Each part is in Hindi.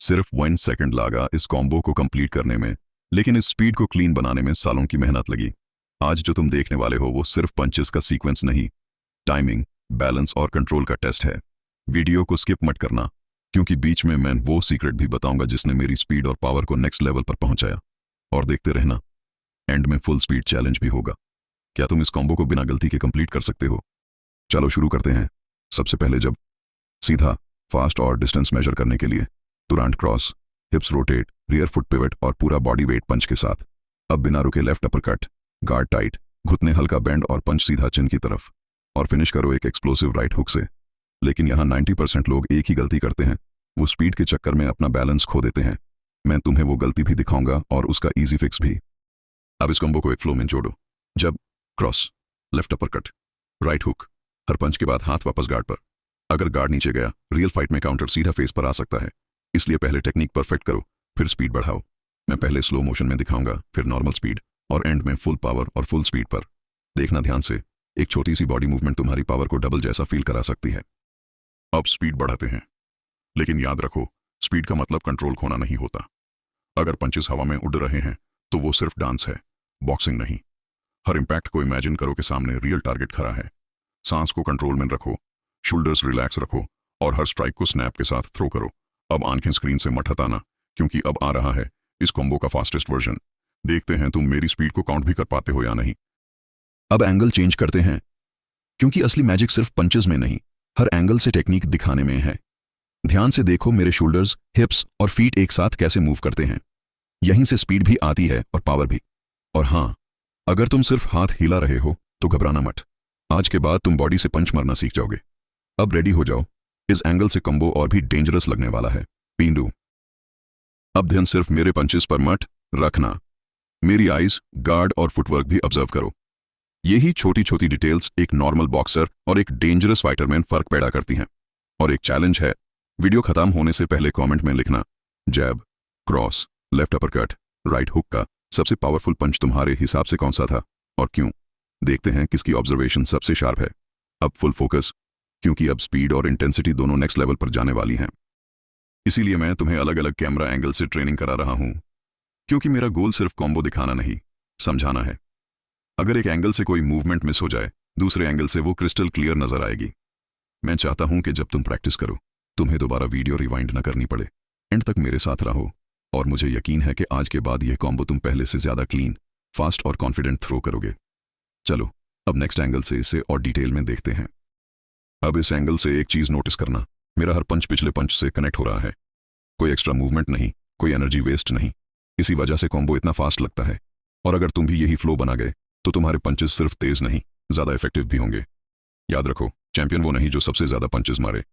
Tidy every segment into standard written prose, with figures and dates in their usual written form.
सिर्फ 1 सेकंड लगा इस कॉम्बो को कंप्लीट करने में, लेकिन इस स्पीड को क्लीन बनाने में सालों की मेहनत लगी। आज जो तुम देखने वाले हो वो सिर्फ पंचेस का सीक्वेंस नहीं, टाइमिंग, बैलेंस और कंट्रोल का टेस्ट है। वीडियो को स्किप मत करना, क्योंकि बीच में मैं वो सीक्रेट भी बताऊंगा जिसने मेरी स्पीड और पावर को नेक्स्ट लेवल पर पहुंचाया। और देखते रहना, एंड में फुल स्पीड चैलेंज भी होगा। क्या तुम इस कॉम्बो को बिना गलती के कंप्लीट कर सकते हो? चलो शुरू करते हैं। सबसे पहले जब सीधा, फास्ट और डिस्टेंस मेजर करने के लिए तुरंत cross, हिप्स rotate, rear foot pivot और पूरा बॉडी वेट पंच के साथ। अब बिना रुके left upper cut, guard tight, घुटने हल्का बेंड और पंच सीधा चिन की तरफ। और फिनिश करो एक एक्सप्लोसिव राइट हुक से। लेकिन यहाँ 90% लोग एक ही गलती करते हैं, वो स्पीड के चक्कर में अपना बैलेंस खो देते हैं। मैं तुम्हें वो गलती भी दिखाऊंगा और उसका ईजी फिक्स भी। अब इस कॉम्बो को एक फ्लो में जोड़ो। जब cross, left upper cut, right hook, हर पंच के बाद हाथ वापस गार्ड पर। अगर गार्ड नीचे गया, रियल फाइट में काउंटर सीधा फेस पर आ सकता है। इसलिए पहले टेक्निक परफेक्ट करो, फिर स्पीड बढ़ाओ। मैं पहले स्लो मोशन में दिखाऊंगा, फिर नॉर्मल स्पीड और एंड में फुल पावर और फुल स्पीड पर। देखना ध्यान से, एक छोटी सी बॉडी मूवमेंट तुम्हारी पावर को डबल जैसा फील करा सकती है। अब स्पीड बढ़ाते हैं, लेकिन याद रखो, स्पीड का मतलब कंट्रोल खोना नहीं होता। अगर पंचेस हवा में उड़ रहे हैं तो वो सिर्फ डांस है, बॉक्सिंग नहीं। हर इंपैक्ट को इमेजिन करो कि सामने रियल टारगेट खड़ा है। सांस को कंट्रोल में रखो, शोल्डर्स रिलैक्स रखो और हर स्ट्राइक को स्नैप के साथ थ्रो करो। अब आंखें स्क्रीन से मत हटाना, क्योंकि अब आ रहा है इस कॉम्बो का फास्टेस्ट वर्जन। देखते हैं तुम मेरी स्पीड को काउंट भी कर पाते हो या नहीं। अब एंगल चेंज करते हैं, क्योंकि असली मैजिक सिर्फ पंचेस में नहीं, हर एंगल से टेक्निक दिखाने में है। ध्यान से देखो मेरे शोल्डर्स, हिप्स और फीट एक साथ कैसे मूव करते हैं। यहीं से स्पीड भी आती है और पावर भी। और हाँ, अगर तुम सिर्फ हाथ हिला रहे हो तो घबराना मत। आज के बाद तुम बॉडी से पंच मारना सीख जाओगे। अब रेडी हो जाओ, इस एंगल से कॉम्बो और भी डेंजरस लगने वाला है। पींडू। अब ध्यान सिर्फ मेरे पंचेस पर मत रखना, मेरी आईज, गार्ड और फुटवर्क भी ऑब्जर्व करो। यही छोटी छोटी डिटेल्स एक नॉर्मल बॉक्सर और एक डेंजरस फाइटर में फर्क पैदा करती हैं। और एक चैलेंज है, वीडियो खत्म होने से पहले कमेंट में लिखना, jab, cross, left upper cut, right hook का सबसे पावरफुल पंच तुम्हारे हिसाब से कौन सा था और क्यों। देखते हैं किसकी ऑब्जर्वेशन सबसे शार्प है। अब फुल फोकस, क्योंकि अब स्पीड और इंटेंसिटी दोनों नेक्स्ट लेवल पर जाने वाली हैं। इसीलिए मैं तुम्हें अलग अलग कैमरा एंगल से ट्रेनिंग करा रहा हूं, क्योंकि मेरा गोल सिर्फ कॉम्बो दिखाना नहीं, समझाना है। अगर एक एंगल से कोई मूवमेंट मिस हो जाए, दूसरे एंगल से वो क्रिस्टल क्लियर नजर आएगी। मैं चाहता हूं कि जब तुम प्रैक्टिस करो, तुम्हें दोबारा वीडियो रिवाइंड न करनी पड़े। एंड तक मेरे साथ रहो, और मुझे यकीन है कि आज के बाद यह कॉम्बो तुम पहले से ज्यादा क्लीन, फास्ट और कॉन्फिडेंट थ्रो करोगे। चलो, अब नेक्स्ट एंगल से इसे और डिटेल में देखते हैं। अब इस एंगल से एक चीज नोटिस करना, मेरा हर पंच पिछले पंच से कनेक्ट हो रहा है। कोई एक्स्ट्रा मूवमेंट नहीं, कोई एनर्जी वेस्ट नहीं। इसी वजह से कॉम्बो इतना फास्ट लगता है। और अगर तुम भी यही फ्लो बना गए तो तुम्हारे पंचेस सिर्फ तेज नहीं, ज्यादा इफेक्टिव भी होंगे। याद रखो, चैंपियन वो नहीं जो सबसे ज्यादा पंचेस मारे,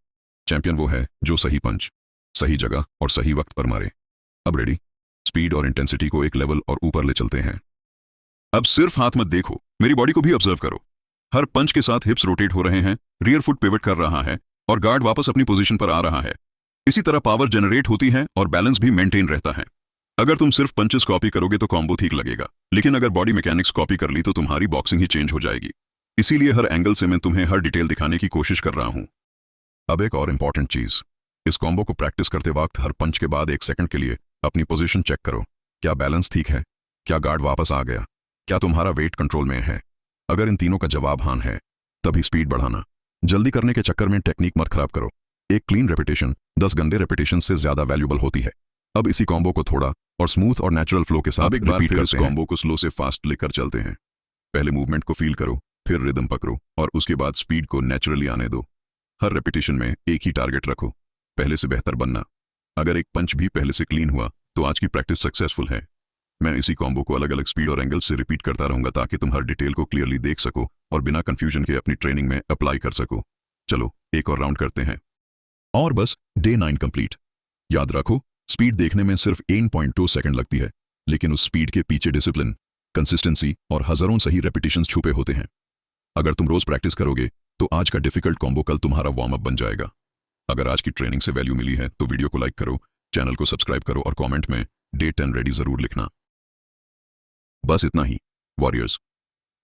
चैंपियन वो है जो सही पंच, सही जगह और सही वक्त पर मारे। अब रेडी, स्पीड और इंटेंसिटी को एक लेवल और ऊपर ले चलते हैं। अब सिर्फ हाथ मत देखो, मेरी बॉडी को भी ऑब्जर्व करो। हर पंच के साथ हिप्स रोटेट हो रहे हैं, रियर फुट पिवट कर रहा है और गार्ड वापस अपनी पोजीशन पर आ रहा है। इसी तरह पावर जनरेट होती है और बैलेंस भी मेंटेन रहता है। अगर तुम सिर्फ पंचेस कॉपी करोगे तो कॉम्बो ठीक लगेगा, लेकिन अगर बॉडी मैकेनिक्स कॉपी कर ली तो तुम्हारी बॉक्सिंग ही चेंज हो जाएगी। इसीलिए हर एंगल से मैं तुम्हें हर डिटेल दिखाने की कोशिश कर रहा हूं। अब एक और इंपॉर्टेंट चीज, इस कॉम्बो को प्रैक्टिस करते वक्त हर पंच के बाद 1 सेकंड के लिए अपनी पोजीशन चेक करो। क्या बैलेंस ठीक है? क्या गार्ड वापस आ गया? क्या तुम्हारा वेट कंट्रोल में है? अगर इन तीनों का जवाब हाँ है, तभी स्पीड बढ़ाना। जल्दी करने के चक्कर में टेक्निक मत खराब करो। एक क्लीन रेपिटेशन 10 गंदे रेपिटेशन से ज्यादा वैल्यूबल होती है। अब इसी कॉम्बो को थोड़ा और स्मूथ और नेचुरल फ्लो के साथ रिपीट कर इस कॉम्बो को स्लो से फास्ट लेकर चलते हैं। पहले मूवमेंट को फील करो, फिर रिदम पकड़ो और उसके बाद स्पीड को नेचुरली आने दो। हर रेपिटेशन में एक ही टारगेट रखो, पहले से बेहतर बनना। अगर एक पंच भी पहले से क्लीन हुआ तो आज की प्रैक्टिस सक्सेसफुल है। मैं इसी कॉम्बो को अलग अलग स्पीड और एंगल से रिपीट करता रहूंगा ताकि तुम हर डिटेल को क्लियरली देख सको और बिना कंफ्यूजन के अपनी ट्रेनिंग में अप्लाई कर सको। चलो, एक और राउंड करते हैं और बस डे 9 कंप्लीट। याद रखो, स्पीड देखने में सिर्फ 1.2 सेकंड लगती है, लेकिन उस स्पीड के पीछे डिसिप्लिन, कंसिस्टेंसी और हजारों सही रेपिटेशंस छुपे होते हैं। अगर तुम रोज प्रैक्टिस करोगे तो आज का डिफिकल्ट कॉम्बो कल तुम्हारा वार्म अप बन जाएगा। अगर आज की ट्रेनिंग से वैल्यू मिली है तो वीडियो को लाइक करो, चैनल को सब्सक्राइब करो और कमेंट में डे 10 रेडी जरूर लिखना। बस इतना ही वॉरियर्स,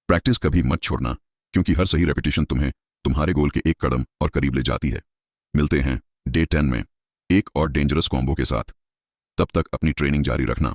प्रैक्टिस कभी मत छोड़ना, क्योंकि हर सही रेपिटेशन तुम्हें तुम्हारे गोल के एक कदम और करीब ले जाती है। मिलते हैं डे 10 में। एक और डेंजरस कॉम्बो के साथ। तब तक अपनी ट्रेनिंग जारी रखना।